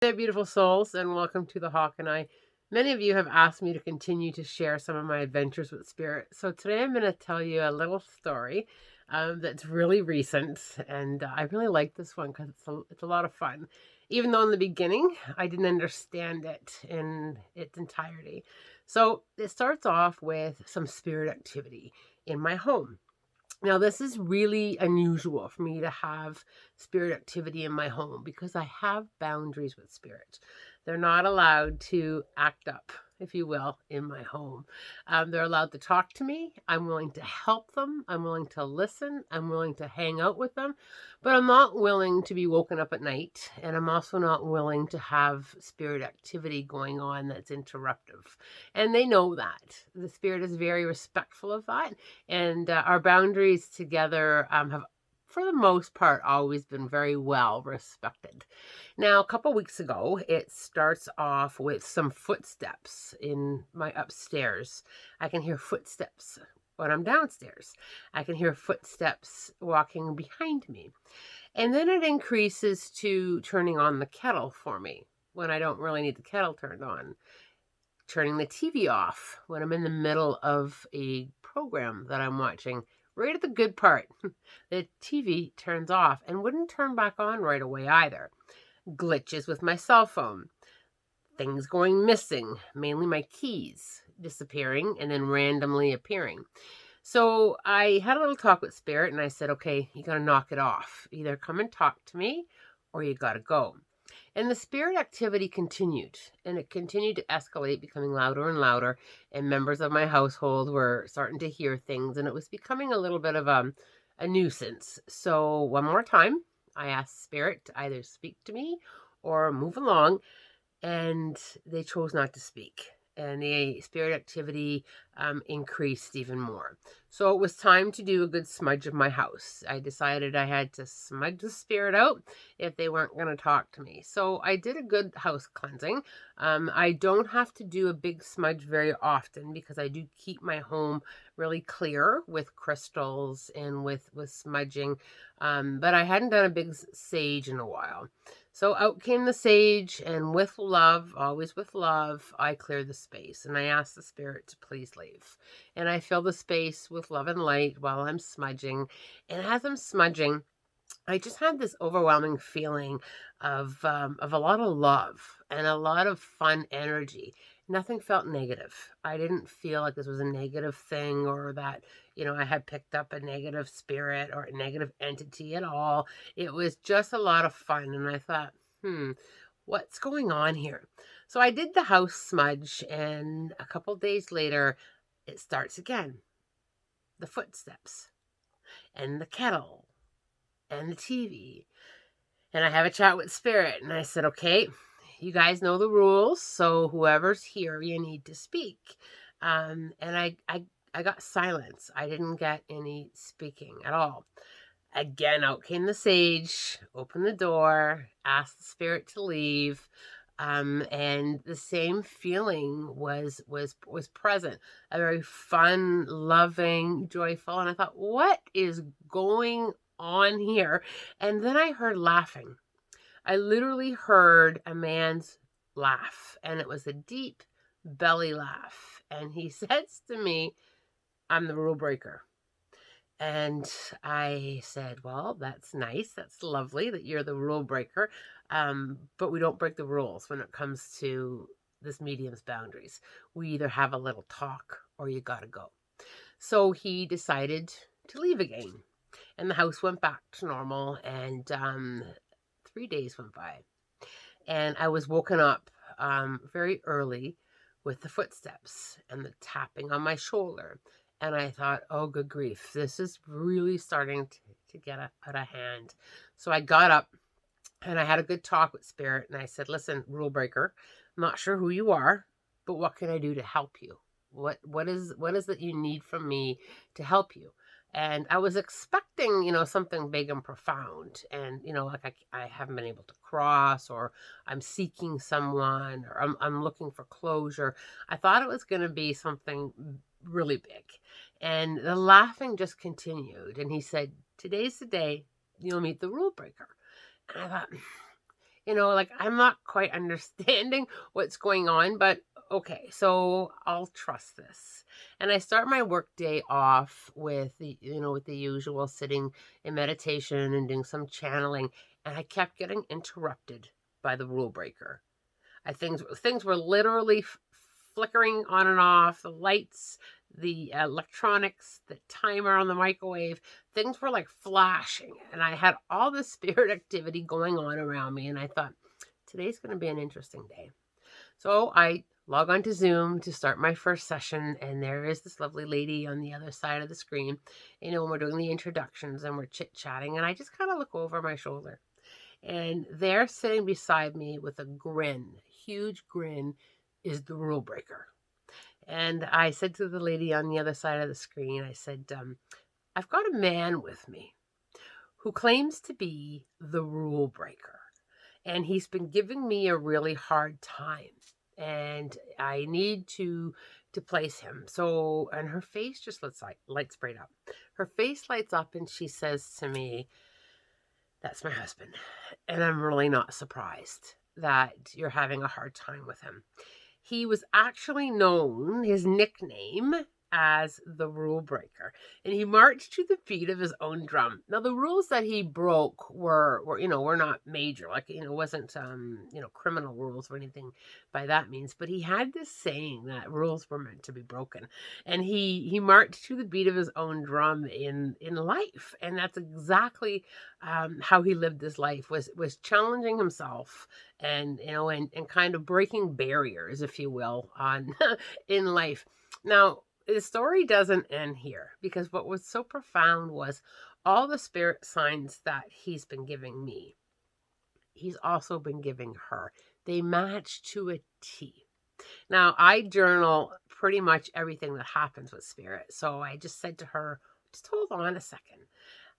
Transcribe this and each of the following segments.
There, beautiful souls, and welcome to the Hawk and I. Many of you have asked me to continue to share some of my adventures with spirit. So today I'm going to tell you a little story that's really recent, and I really like this one because it's a lot of fun. Even though in the beginning I didn't understand it in its entirety. So it starts off with some spirit activity in my home. Now, this is really unusual for me to have spirit activity in my home because I have boundaries with spirit. They're not allowed to act up, if you will, in my home. They're allowed to talk to me. I'm willing to help them. I'm willing to listen. I'm willing to hang out with them. But I'm not willing to be woken up at night. And I'm also not willing to have spirit activity going on that's interruptive. And they know that. The spirit is very respectful of that. And our boundaries together have, for the most part, always been very well respected. Now, a couple weeks ago, it starts off with some footsteps in my upstairs. I can hear footsteps when I'm downstairs. I can hear footsteps walking behind me. And then it increases to turning on the kettle for me when I don't really need the kettle turned on, turning the TV off when I'm in the middle of a program that I'm watching. Right at the good part, the TV turns off and wouldn't turn back on right away either. Glitches with my cell phone, things going missing, mainly my keys disappearing and then randomly appearing. So I had a little talk with Spirit and I said, okay, you got to knock it off. Either come and talk to me or you got to go. And the spirit activity continued, and it continued to escalate, becoming louder and louder. And members of my household were starting to hear things, and it was becoming a little bit of a nuisance. So, one more time, I asked Spirit to either speak to me or move along, and they chose not to speak. And the spirit activity increased even more. So it was time to do a good smudge of my house. I decided I had to smudge the spirit out if they weren't going to talk to me. So I did a good house cleansing. I don't have to do a big smudge very often because I do keep my home really clear with crystals and with smudging. But I hadn't done a big sage in a while. So out came the sage, and with love, always with love, I cleared the space. And I asked the spirit to please leave. And I fill the space with love and light while I'm smudging. And as I'm smudging, I just had this overwhelming feeling of a lot of love and a lot of fun energy. Nothing felt negative. I didn't feel like this was a negative thing or that, I had picked up a negative spirit or a negative entity at all. It was just a lot of fun. And I thought, what's going on here? So I did the house smudge, and a couple days later, it starts again. The footsteps and the kettle and the TV. And I have a chat with Spirit, and I said, okay, you guys know the rules, so whoever's here, you need to speak. And I got silence. I didn't get any speaking at all. Again, out came the sage, opened the door, asked the spirit to leave. And the same feeling was present. A very fun, loving, joyful. And I thought, what is going on here? And then I heard laughing. I literally heard a man's laugh, and it was a deep belly laugh. And he says to me, I'm the rule breaker. And I said, well, that's nice. That's lovely that you're the rule breaker. But we don't break the rules when it comes to this medium's boundaries. We either have a little talk or you got to go. So he decided to leave again. And the house went back to normal. And 3 days went by. And I was woken up very early with the footsteps and the tapping on my shoulder. And I thought, oh, good grief, this is really starting to get out of hand. So I got up and I had a good talk with Spirit. And I said, listen, rule breaker, I'm not sure who you are, but what can I do to help you? What is that you need from me to help you? And I was expecting, something big and profound. And, like I haven't been able to cross, or I'm seeking someone, or I'm looking for closure. I thought it was going to be something really big. And the laughing just continued. And he said, today's the day you'll meet the rule breaker. And I thought, Like I'm not quite understanding what's going on, but okay, so I'll trust this. And I start my work day off with with the usual sitting in meditation and doing some channeling, and I kept getting interrupted by the rule breaker. Things were literally flickering on and off, the lights, the electronics, the timer on the microwave. Things were like flashing, and I had all this spirit activity going on around me, and I thought, today's going to be an interesting day. So I log on to Zoom to start my first session, and there is this lovely lady on the other side of the screen. And we're doing the introductions and we're chit-chatting, and I just kind of look over my shoulder. And there, sitting beside me with a grin, huge grin, is the rule breaker. And I said to the lady on the other side of the screen, I said, I've got a man with me who claims to be the rule breaker. And he's been giving me a really hard time. And I need to place him. So, and her face just lights right up. Her face lights up and she says to me, that's my husband. And I'm really not surprised that you're having a hard time with him. He was actually known, his nickname, as the rule breaker, and he marched to the beat of his own drum. Now, the rules that he broke were not major, like, wasn't, criminal rules or anything by that means, but he had this saying that rules were meant to be broken, and he marched to the beat of his own drum in life, and that's exactly how he lived his life, was challenging himself and kind of breaking barriers, if you will, on in life. Now, the story doesn't end here, because what was so profound was all the spirit signs that he's been giving me, he's also been giving her. They match to a T. Now, I journal pretty much everything that happens with spirit. So I just said to her, just hold on a second.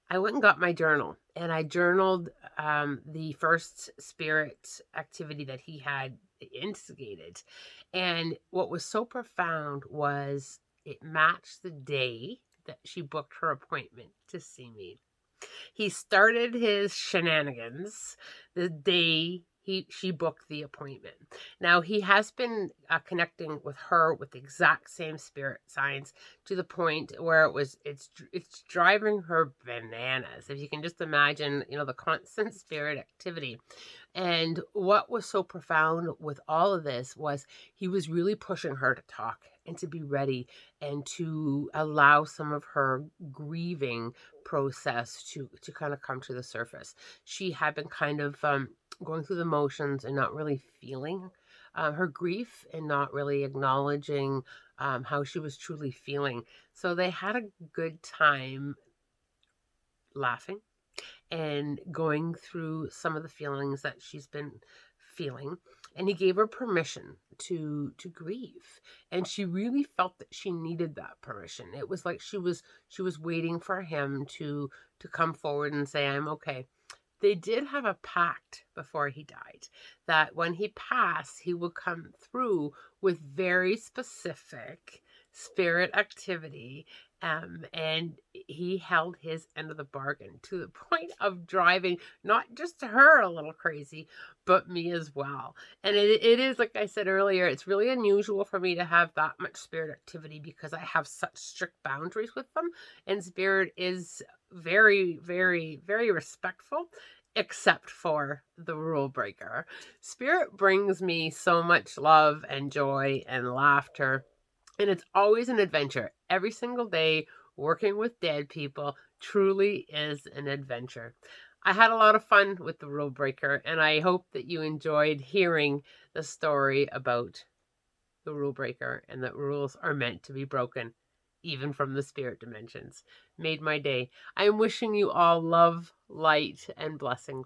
I went and got my journal, and I journaled the first spirit activity that he had instigated. And what was so profound was it matched the day that she booked her appointment to see me. He started his shenanigans the day she booked the appointment. Now, he has been connecting with her with the exact same spirit signs to the point where it's driving her bananas. If you can just imagine, the constant spirit activity. And what was so profound with all of this was he was really pushing her to talk and to be ready and to allow some of her grieving process to kind of come to the surface. She had been kind of going through the motions and not really feeling her grief and not really acknowledging how she was truly feeling. So they had a good time laughing and going through some of the feelings that she's been feeling, and he gave her permission to grieve, and she really felt that she needed that permission. It was like she was waiting for him to come forward and say, I'm okay. They did have a pact before he died that when he passed, he would come through with very specific spirit activity. And he held his end of the bargain to the point of driving not just her a little crazy, but me as well. And it is, like I said earlier, it's really unusual for me to have that much spirit activity because I have such strict boundaries with them. And spirit is very, very, very respectful, except for the rule breaker. Spirit brings me so much love and joy and laughter. And it's always an adventure. Every single day, working with dead people truly is an adventure. I had a lot of fun with the rule breaker, and I hope that you enjoyed hearing the story about the rule breaker and that rules are meant to be broken, even from the spirit dimensions. Made my day. I am wishing you all love, light, and blessings.